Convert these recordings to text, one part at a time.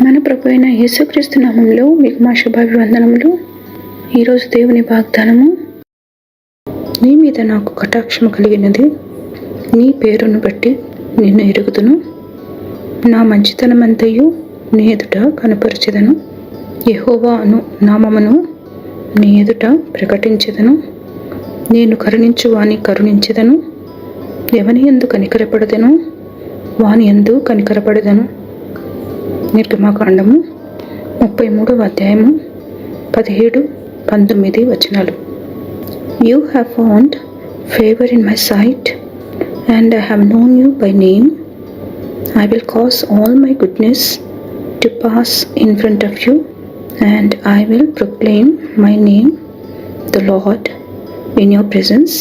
మన ప్రభు అయిన యేసుక్రీస్తు నామంలో మీకు మా శుభాభివందనములు. ఈరోజు దేవుని వాగ్దానము, నీ మీద నాకు కటాక్షము కలిగినది, నీ పేరును బట్టి నిన్ను ఎరుగుదును, నా మంచితనమంతయు నీ ఎదుట కనపరచెదను, యెహోవా అను నామమును నీ ఎదుట ప్రకటించెదను, నేను కరుణించు వాని కరుణించెదను, ఎవని యందు కనికరపడదెనో వాని యందు కనికరపడదను. నిర్గమాకాండము 33వ అధ్యాయము 17-19 వచనాలు. You have found favor in my sight, and I have known you by name. I will cause all my goodness to pass in front of you, and I will proclaim my name, the Lord, in your presence.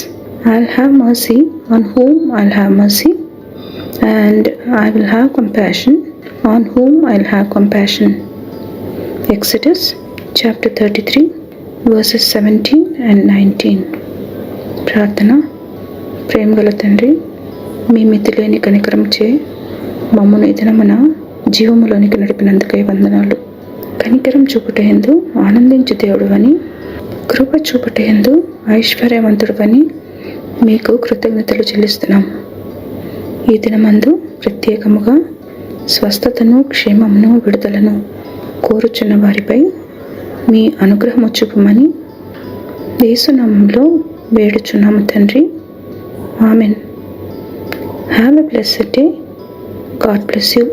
I'll have mercy on whom I'll have mercy, and I will have compassion on whom I'll have compassion. Exodus chapter 33 verses 17 and 19. ప్రార్థన. ప్రేమగల తండ్రి, మీ మితిలేని కనికరముచే మమ్మను ఈ దినమున జీవములోనికి నడిపినందుకై వందనాలు. కనికరం చూపుటయందు ఆనందించు దేవుడువని, కృప చూపుటయందు ఐశ్వర్యవంతుడువని మీకు కృతజ్ఞతలు చెల్లిస్తున్నాం. ఈ దినమందు ప్రత్యేకముగా స్వస్థతను, క్షేమమును, విడుదలను కోరుచున్న వారిపై మీ అనుగ్రహము చూపమని యేసునామములో వేడుచున్నాము తండ్రి. Amen. Have a blessed day. God bless you.